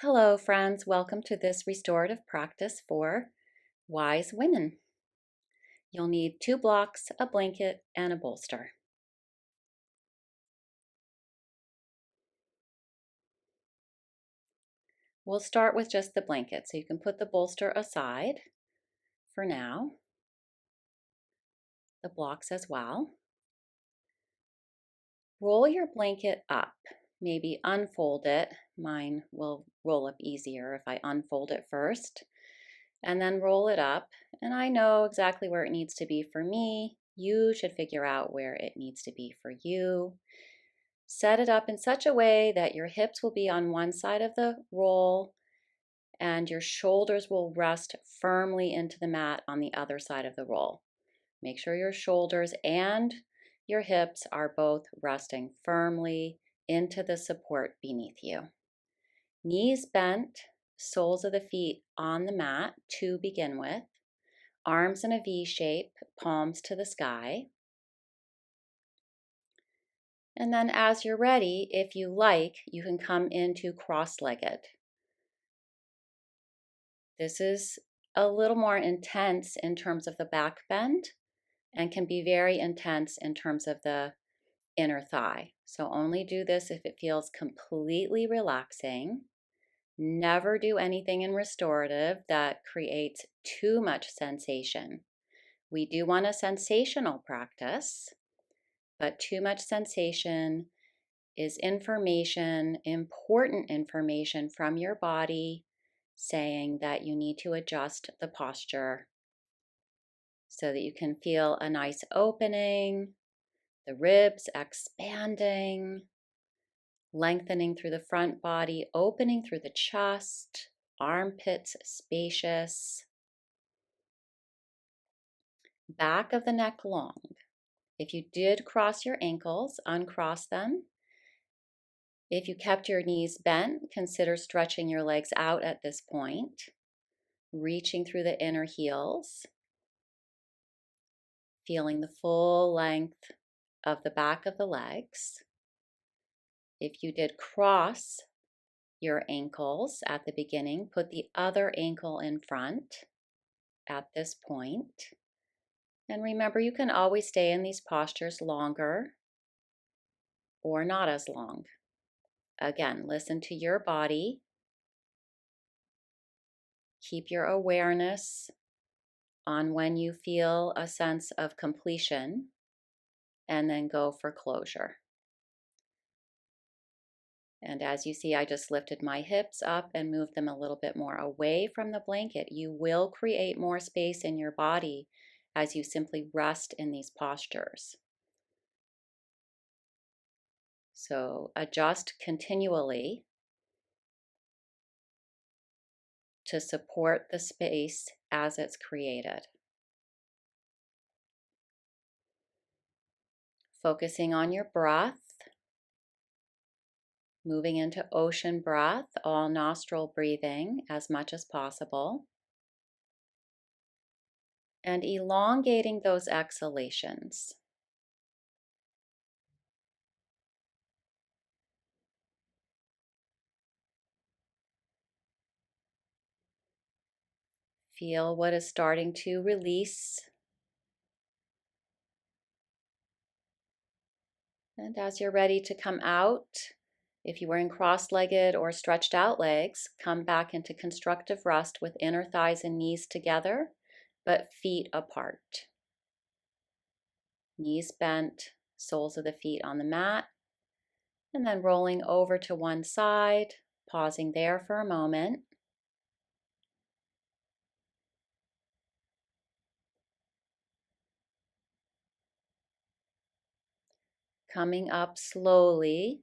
Hello, friends. Welcome to this restorative practice for wise women. You'll need 2 blocks, a blanket, and a bolster. We'll start with just the blanket, so you can put the bolster aside for now, the blocks as well. Roll your blanket up, maybe unfold it. Mine will roll up easier if I unfold it first, and then roll it up. And I know exactly where it needs to be for me. You should figure out where it needs to be for you. Set it up in such a way that your hips will be on one side of the roll and your shoulders will rest firmly into the mat on the other side of the roll. Make sure your shoulders and your hips are both resting firmly into the support beneath you. Knees bent, soles of the feet on the mat to begin with. Arms in a V shape, palms to the sky. And then as you're ready, if you like, you can come into cross-legged. This is a little more intense in terms of the back bend and can be very intense in terms of the inner thigh. So only do this if it feels completely relaxing. Never do anything in restorative that creates too much sensation. We do want a sensational practice, but too much sensation is information, important information from your body saying that you need to adjust the posture so that you can feel a nice opening, the ribs expanding, lengthening through the front body, opening through the chest, armpits spacious, back of the neck long. If you did cross your ankles, uncross them. If you kept your knees bent, consider stretching your legs out at this point, reaching through the inner heels, feeling the full length of the back of the legs. If you did cross your ankles at the beginning, put the other ankle in front at this point. And remember, you can always stay in these postures longer or not as long. Again, listen to your body. Keep your awareness on when you feel a sense of completion, and then go for closure. And as you see, I just lifted my hips up and moved them a little bit more away from the blanket. You will create more space in your body as you simply rest in these postures. So adjust continually to support the space as it's created. Focusing on your breath, moving into ocean breath, all nostril breathing as much as possible, and elongating those exhalations. Feel what is starting to release. And as you're ready to come out, if you were in cross-legged or stretched out legs, come back into constructive rest with inner thighs and knees together, but feet apart. Knees bent, soles of the feet on the mat, and then rolling over to one side, pausing there for a moment. Coming up slowly.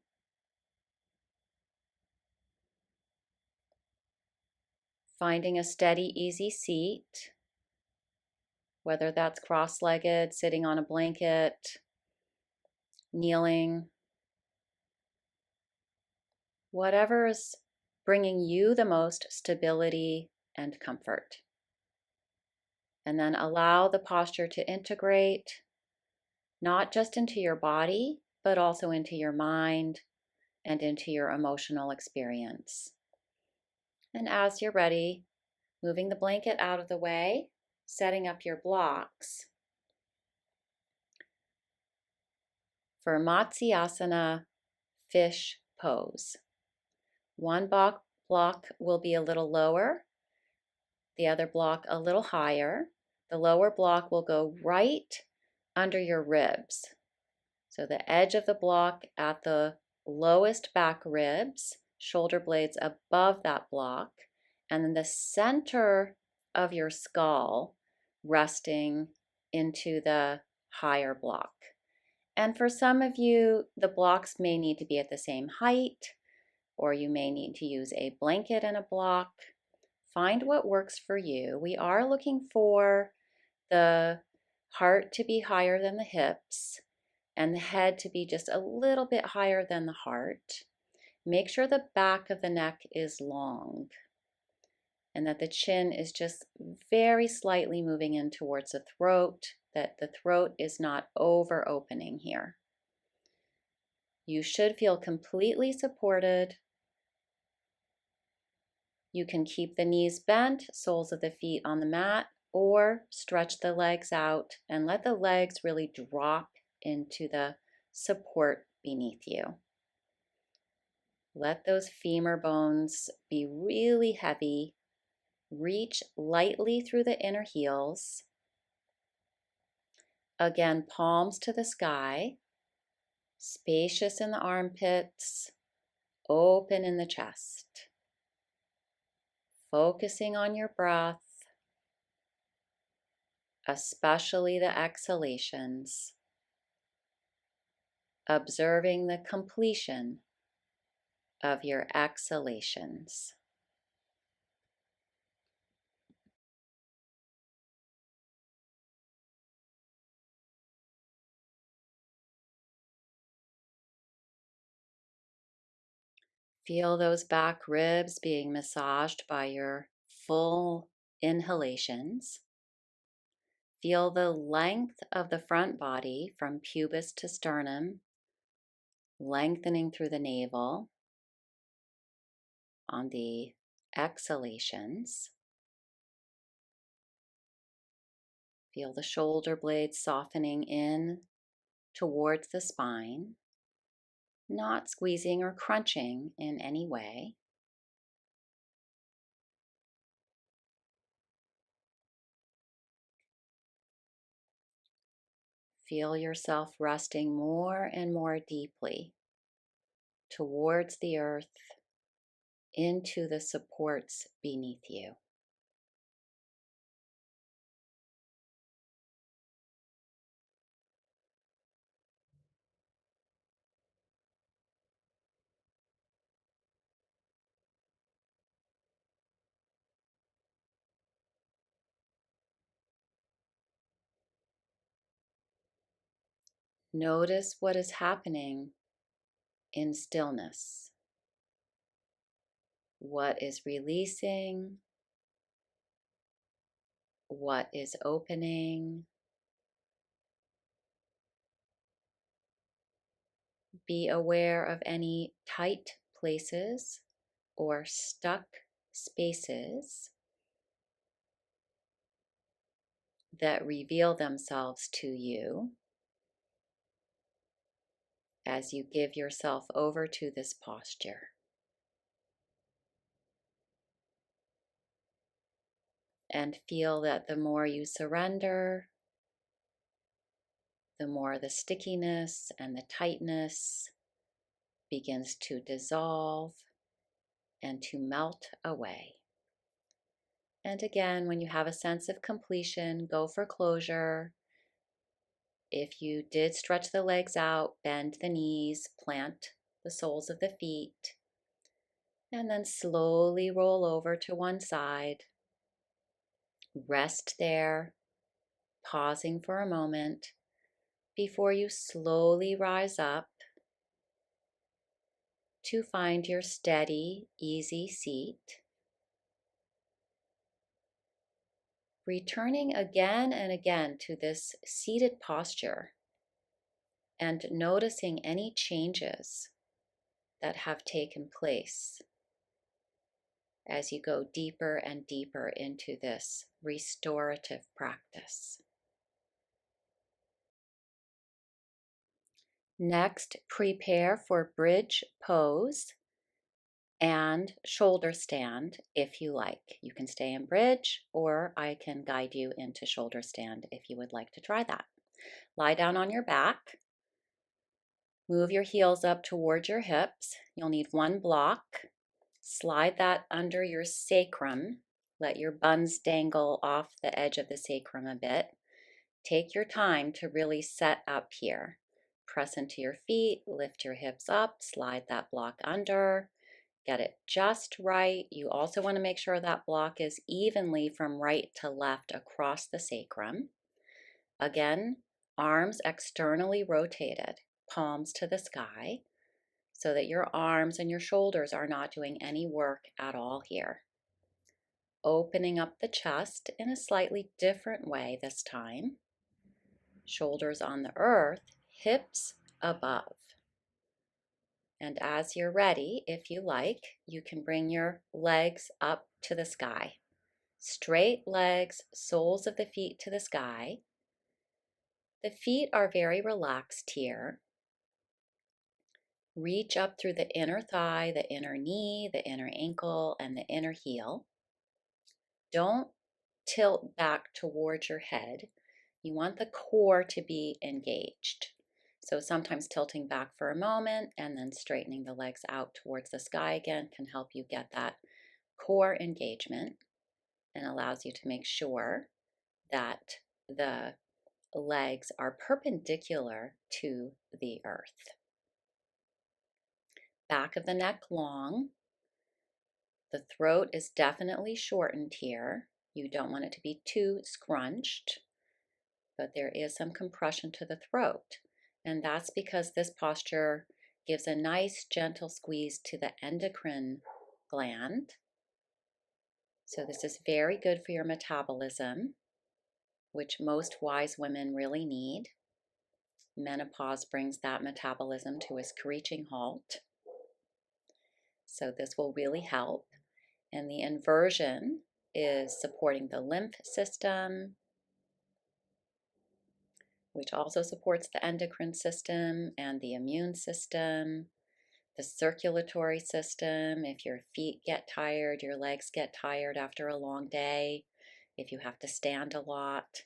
Finding a steady, easy seat, whether that's cross-legged, sitting on a blanket, kneeling, whatever is bringing you the most stability and comfort. And then allow the posture to integrate, not just into your body, but also into your mind and into your emotional experience. And as you're ready, moving the blanket out of the way, setting up your blocks. For Matsyasana fish pose. One block will be a little lower, the other block a little higher. The lower block will go right under your ribs. So the edge of the block at the lowest back ribs, shoulder blades above that block, and then the center of your skull resting into the higher block. And for some of you, the blocks may need to be at the same height, or you may need to use a blanket and a block. Find what works for you. We are looking for the heart to be higher than the hips and the head to be just a little bit higher than the heart. Make sure the back of the neck is long and that the chin is just very slightly moving in towards the throat, that the throat is not over opening here. You should feel completely supported. You can keep the knees bent, soles of the feet on the mat, or stretch the legs out and let the legs really drop into the support beneath you. Let those femur bones be really heavy. Reach lightly through the inner heels. Again, palms to the sky, spacious in the armpits, open in the chest. Focusing on your breath, especially the exhalations. Observing the completion of your exhalations. Feel those back ribs being massaged by your full inhalations. Feel the length of the front body from pubis to sternum, lengthening through the navel on the exhalations. Feel the shoulder blades softening in towards the spine, not squeezing or crunching in any way. Feel yourself resting more and more deeply towards the earth, into the supports beneath you. Notice what is happening in stillness. What is releasing? What is opening? Be aware of any tight places or stuck spaces that reveal themselves to you as you give yourself over to this posture. And feel that the more you surrender, the more the stickiness and the tightness begins to dissolve and to melt away. And again, when you have a sense of completion, go for closure. If you did stretch the legs out, bend the knees, plant the soles of the feet, and then slowly roll over to one side. Rest there, pausing for a moment before you slowly rise up to find your steady, easy seat. Returning again and again to this seated posture and noticing any changes that have taken place. as you go deeper and deeper into this restorative practice. Next, prepare for bridge pose and shoulder stand if you like. You can stay in bridge, or I can guide you into shoulder stand if you would like to try that. Lie down on your back. Move your heels up towards your hips. You'll need one block. Slide that under your sacrum. Let your buns dangle off the edge of the sacrum a bit. Take your time to really set up here. Press into your feet, lift your hips up, slide that block under. Get it just right. You also want to make sure that block is evenly from right to left across the sacrum. Again, arms externally rotated, palms to the sky, so that your arms and your shoulders are not doing any work at all here. Opening up the chest in a slightly different way this time. Shoulders on the earth, hips above. And as you're ready, if you like, you can bring your legs up to the sky. Straight legs, soles of the feet to the sky. The feet are very relaxed here. Reach up through the inner thigh, the inner knee, the inner ankle, and the inner heel. Don't tilt back towards your head. You want the core to be engaged. So sometimes tilting back for a moment and then straightening the legs out towards the sky again can help you get that core engagement and allows you to make sure that the legs are perpendicular to the earth. Back of the neck long. The throat is definitely shortened here. You don't want it to be too scrunched, but there is some compression to the throat. And that's because this posture gives a nice gentle squeeze to the endocrine gland. So this is very good for your metabolism, which most wise women really need. Menopause brings that metabolism to a screeching halt. So this will really help. And the inversion is supporting the lymph system, which also supports the endocrine system and the immune system, the circulatory system. If your feet get tired, your legs get tired after a long day, if you have to stand a lot,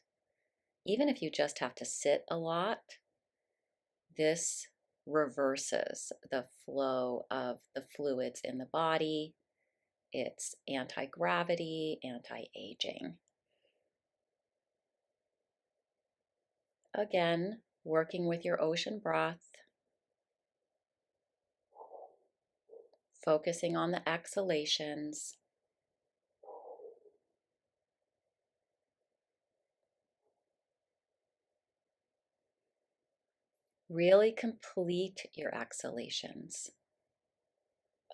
even if you just have to sit a lot, this reverses the flow of the fluids in the body. It's anti-gravity, anti-aging. Again, working with your ocean breath, focusing on the exhalations. Really complete your exhalations.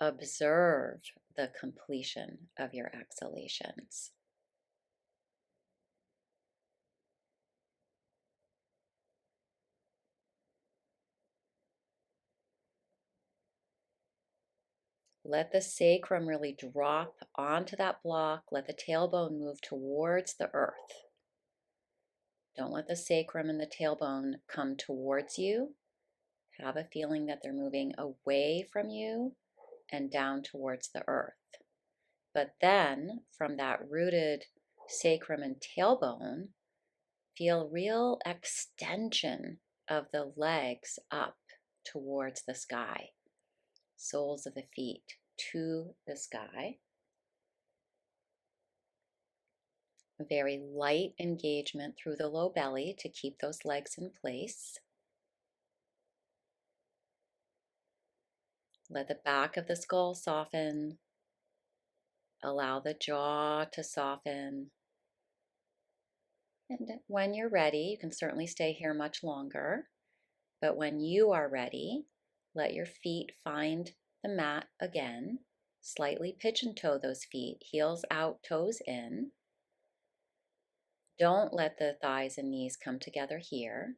Observe the completion of your exhalations. Let the sacrum really drop onto that block. Let the tailbone move towards the earth. Don't let the sacrum and the tailbone come towards you. Have a feeling that they're moving away from you and down towards the earth. But then, from that rooted sacrum and tailbone, feel real extension of the legs up towards the sky. Soles of the feet to the sky. A very light engagement through the low belly to keep those legs in place. Let the back of the skull soften. Allow the jaw to soften. And when you're ready, you can certainly stay here much longer. But when you are ready, let your feet find the mat again. Slightly pigeon toe those feet, heels out, toes in. Don't let the thighs and knees come together here.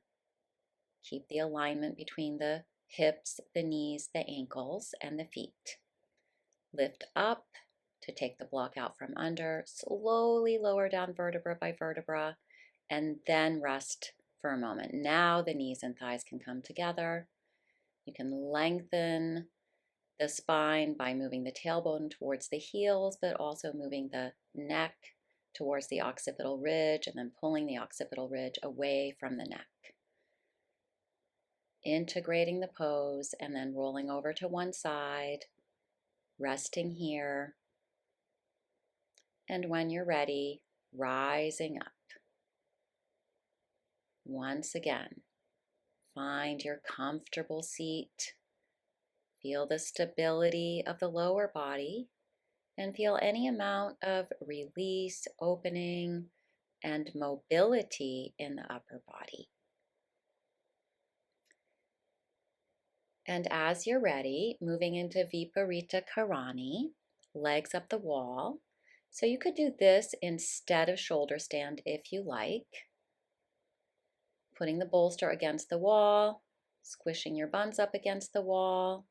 Keep the alignment between the hips, the knees, the ankles, and the feet. Lift up to take the block out from under. Slowly lower down vertebra by vertebra, and then rest for a moment. Now the knees and thighs can come together. You can lengthen the spine by moving the tailbone towards the heels, but also moving the neck towards the occipital ridge and then pulling the occipital ridge away from the neck. Integrating the pose and then rolling over to one side, resting here. And when you're ready, rising up. Once again, find your comfortable seat. Feel the stability of the lower body and feel any amount of release, opening, and mobility in the upper body. And as you're ready, moving into Viparita Karani, legs up the wall. So you could do this instead of shoulder stand if you like. Putting the bolster against the wall, squishing your buns up against the wall.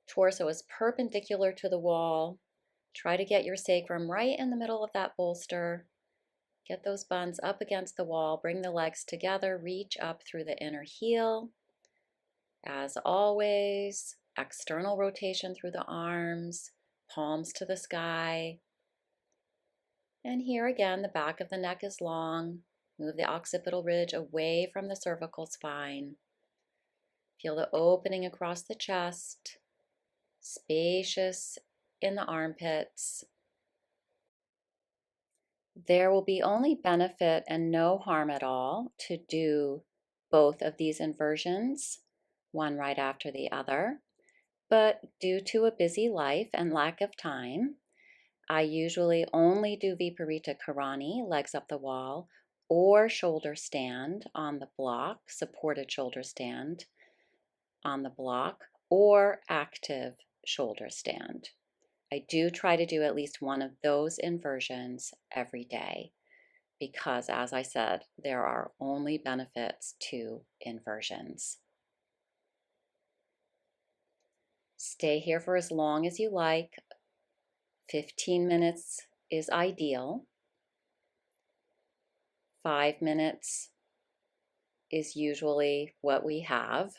Torso is perpendicular to the wall. Try to get your sacrum right in the middle of that bolster. Get those buns up against the wall. Bring the legs together. Reach up through the inner heel. As always, external rotation through the arms, palms to the sky. And here again, the back of the neck is long. Move the occipital ridge away from the cervical spine. Feel the opening across the chest, spacious in the armpits. There will be only benefit and no harm at all to do both of these inversions, one right after the other. But due to a busy life and lack of time, I usually only do Viparita Karani, legs up the wall, or shoulder stand on the block, supported shoulder stand on the block, or active shoulder stand. I do try to do at least one of those inversions every day because, as I said, there are only benefits to inversions. Stay here for as long as you like. 15 minutes is ideal. 5 minutes is usually what we have.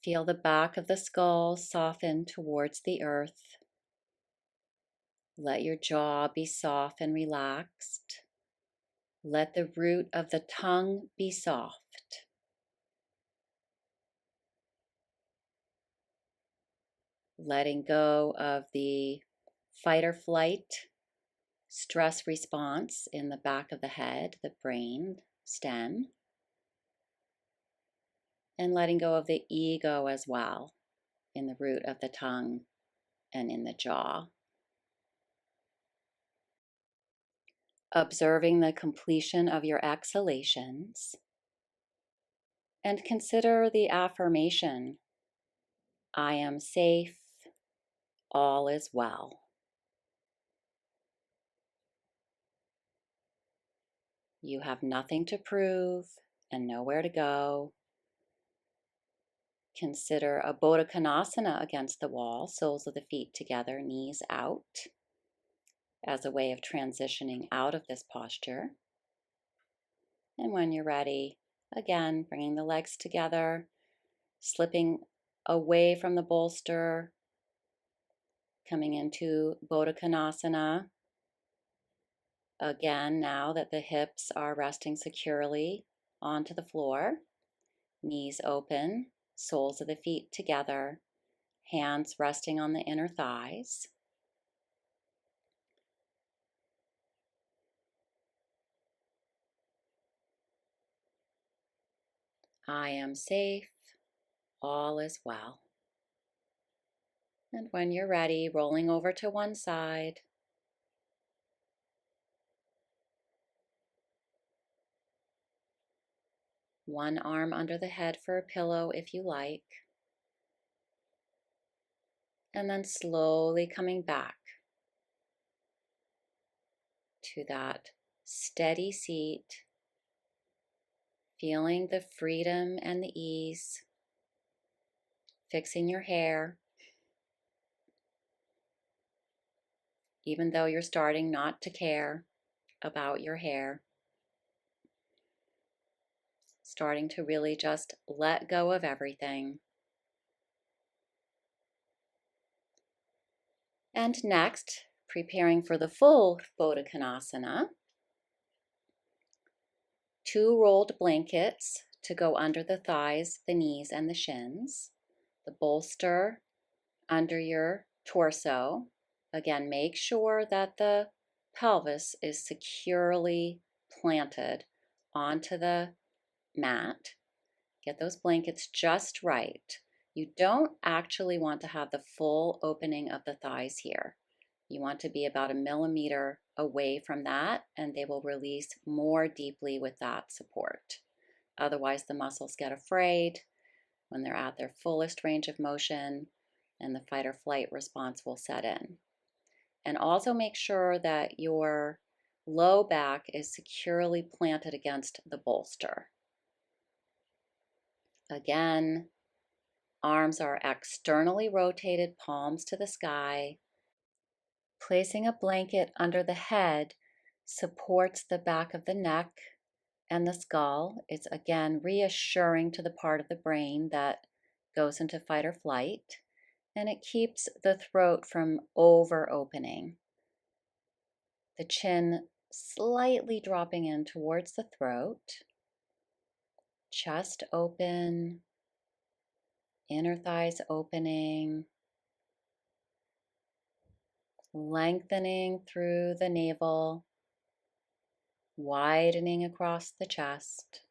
Feel the back of the skull soften towards the earth. Let your jaw be soft and relaxed. Let the root of the tongue be soft. Letting go of the fight or flight stress response in the back of the head, the brain stem. And letting go of the ego as well in the root of the tongue and in the jaw. Observing the completion of your exhalations. And consider the affirmation, I am safe, all is well. You have nothing to prove and nowhere to go. Consider a Baddha Konasana against the wall, soles of the feet together, knees out, as a way of transitioning out of this posture. And when you're ready, again, bringing the legs together, slipping away from the bolster, coming into Baddha Konasana. Again, now that the hips are resting securely onto the floor, knees open, soles of the feet together, hands resting on the inner thighs. I am safe, all is well. And when you're ready, rolling over to one side. One arm under the head for a pillow if you like. And then slowly coming back to that steady seat. feeling the freedom and the ease, fixing your hair, even though you're starting not to care about your hair, starting to really just let go of everything. And next, preparing for the full Baddha Konasana, 2 rolled blankets to go under the thighs, the knees, and the shins, the bolster under your torso. Again, make sure that the pelvis is securely planted onto the mat. Get those blankets just right. You don't actually want to have the full opening of the thighs here. You want to be about 1 millimeter away from that, and they will release more deeply with that support. Otherwise, the muscles get afraid when they're at their fullest range of motion, and the fight or flight response will set in. And also make sure that your low back is securely planted against the bolster. Again, arms are externally rotated, palms to the sky. Placing a blanket under the head supports the back of the neck and the skull. It's again reassuring to the part of the brain that goes into fight or flight, and it keeps the throat from over opening. The chin slightly dropping in towards the throat, chest open, inner thighs opening, lengthening through the navel, widening across the chest,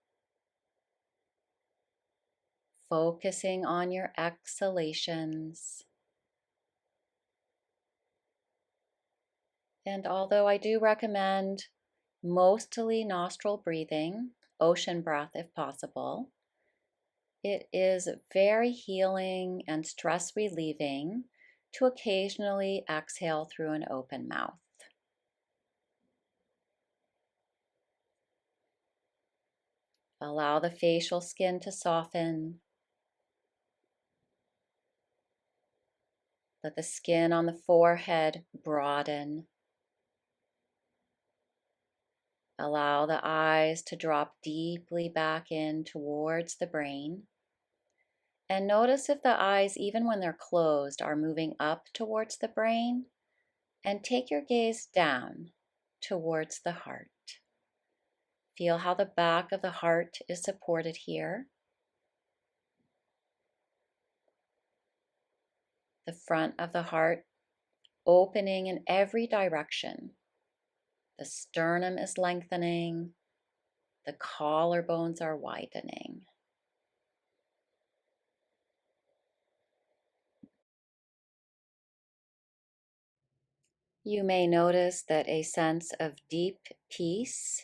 focusing on your exhalations. And although I do recommend mostly nostril breathing, ocean breath if possible, it is very healing and stress relieving to occasionally exhale through an open mouth. Allow the facial skin to soften. Let the skin on the forehead broaden. Allow the eyes to drop deeply back in towards the brain. And notice if the eyes, even when they're closed, are moving up towards the brain. And take your gaze down towards the heart. Feel how the back of the heart is supported here. The front of the heart opening in every direction. The sternum is lengthening. The collarbones are widening. You may notice that a sense of deep peace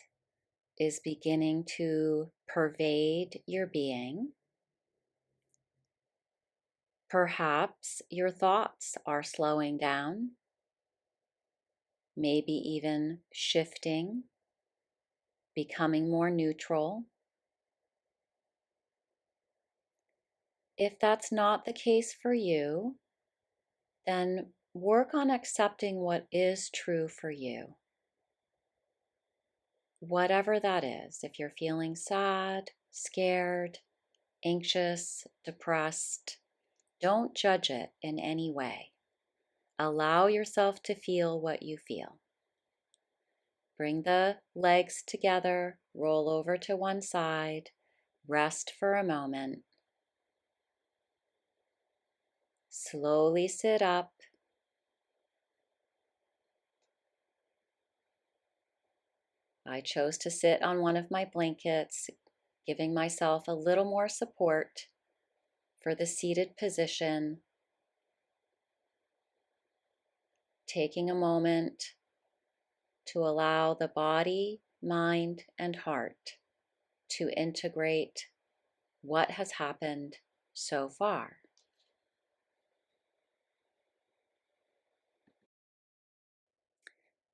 is beginning to pervade your being. Perhaps your thoughts are slowing down, maybe even shifting, becoming more neutral. If that's not the case for you, then work on accepting what is true for you. Whatever that is, if you're feeling sad, scared, anxious, depressed, don't judge it in any way. Allow yourself to feel what you feel. Bring the legs together, roll over to one side, rest for a moment. Slowly sit up. I chose to sit on one of my blankets, giving myself a little more support for the seated position. Taking a moment to allow the body, mind, and heart to integrate what has happened so far.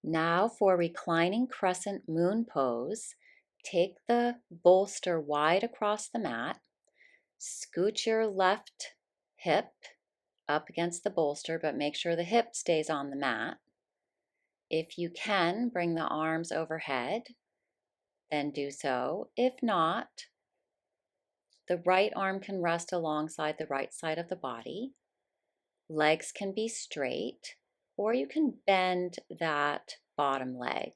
Now for reclining crescent moon pose, Take the bolster wide across the mat. Scoot your left hip up against the bolster, but make sure the hip stays on the mat. If you can, bring the arms overhead, then do so. If not, the right arm can rest alongside the right side of the body. Legs can be straight, or you can bend that bottom leg.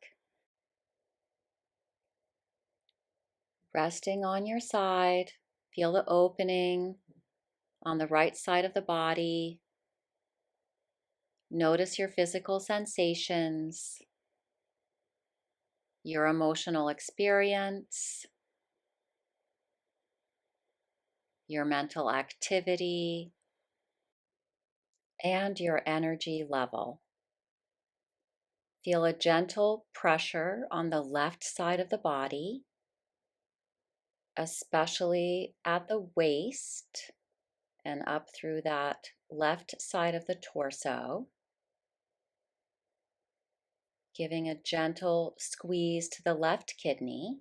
Resting on your side, feel the opening on the right side of the body. Notice your physical sensations, your emotional experience, your mental activity, and your energy level. Feel a gentle pressure on the left side of the body, especially at the waist and up through that left side of the torso. Giving a gentle squeeze to the left kidney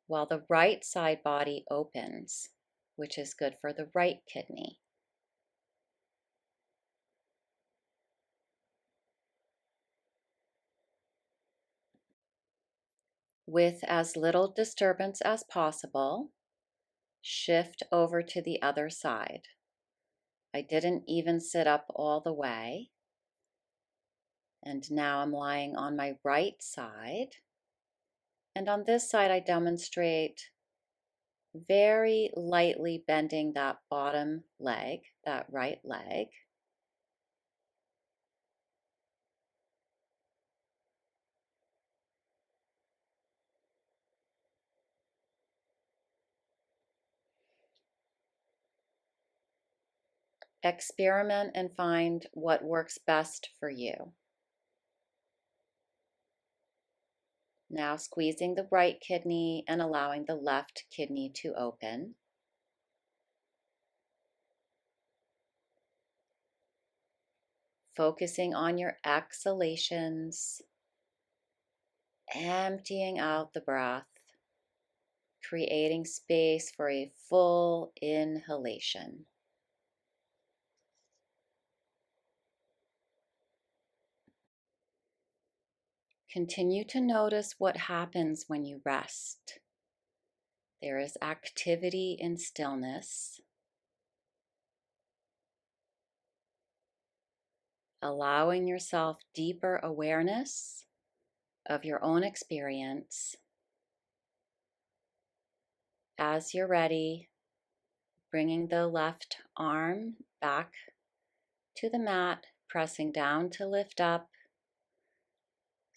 while the right side body opens, which is good for the right kidney. With as little disturbance as possible, shift over to the other side. I didn't even sit up all the way. And now I'm lying on my right side. And on this side, I demonstrate very lightly bending that bottom leg, that right leg. Experiment and find what works best for you. Now squeezing the right kidney and allowing the left kidney to open. Focusing on your exhalations, emptying out the breath, creating space for a full inhalation. Continue to notice what happens when you rest. There is activity in stillness. Allowing yourself deeper awareness of your own experience. As you're ready, bringing the left arm back to the mat, pressing down to lift up,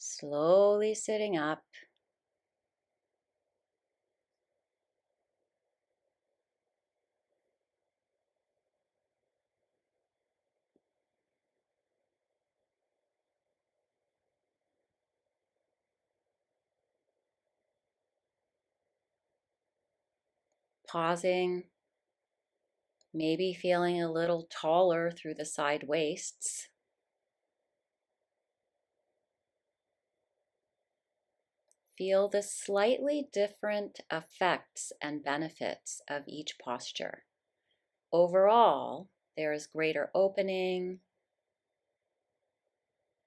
slowly sitting up. Pausing, maybe feeling a little taller through the side waists. Feel the slightly different effects and benefits of each posture. Overall, there is greater opening,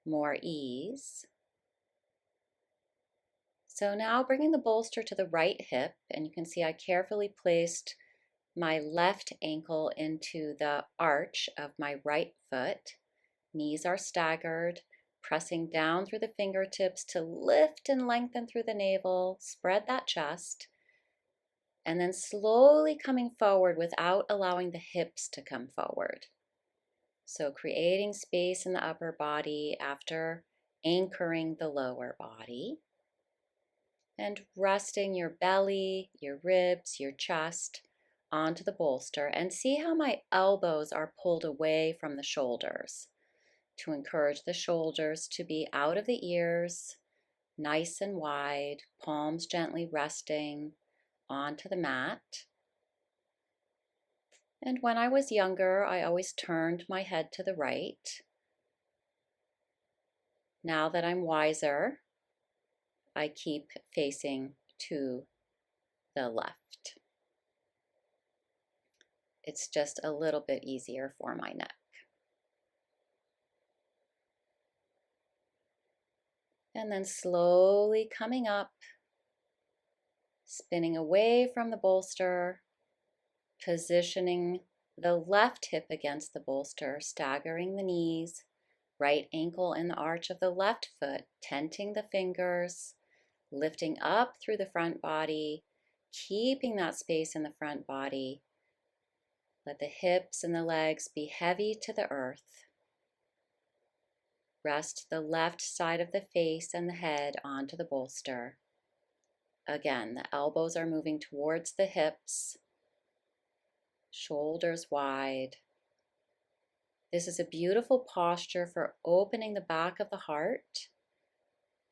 more ease. So now bringing the bolster to the right hip, and you can see I carefully placed my left ankle into the arch of my right foot. Knees are staggered, pressing down through the fingertips to lift and lengthen through the navel, spread that chest, and then slowly coming forward without allowing the hips to come forward. So creating space in the upper body after anchoring the lower body. And resting your belly, your ribs, your chest onto the bolster, and see how my elbows are pulled away from the shoulders to encourage the shoulders to be out of the ears, nice and wide, palms gently resting onto the mat. And when I was younger, I always turned my head to the right. Now that I'm wiser, I keep facing to the left. It's just a little bit easier for my neck. And then slowly coming up, spinning away from the bolster, positioning the left hip against the bolster, staggering the knees, right ankle in the arch of the left foot, tenting the fingers, lifting up through the front body, keeping that space in the front body. Let the hips and the legs be heavy to the earth. Rest the left side of the face and the head onto the bolster. Again, the elbows are moving towards the hips, shoulders wide. This is a beautiful posture for opening the back of the heart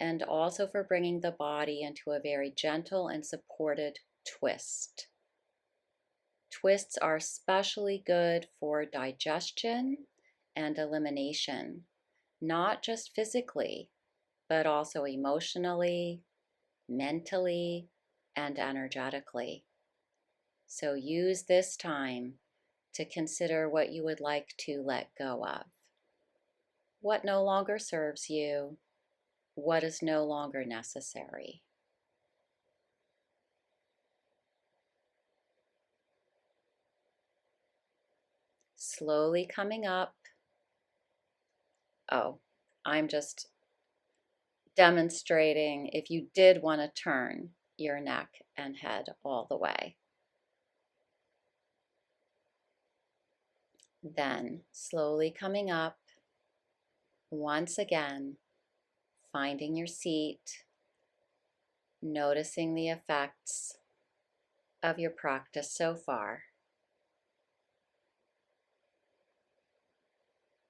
and also for bringing the body into a very gentle and supported twist. Twists are especially good for digestion and elimination, not just physically, but also emotionally, mentally, and energetically. So use this time to consider what you would like to let go of. What no longer serves you, what is no longer necessary. Slowly coming up. Oh, I'm just demonstrating if you did want to turn your neck and head all the way. Then slowly coming up, once again, finding your seat, noticing the effects of your practice so far.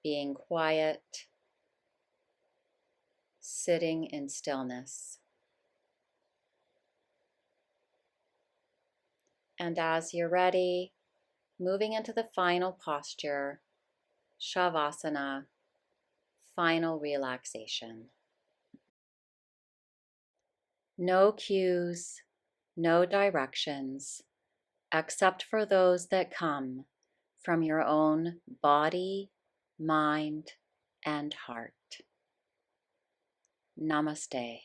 Being quiet, sitting in stillness. And as you're ready, moving into the final posture, Shavasana, final relaxation. No cues, no directions, except for those that come from your own body, mind, and heart. Namaste.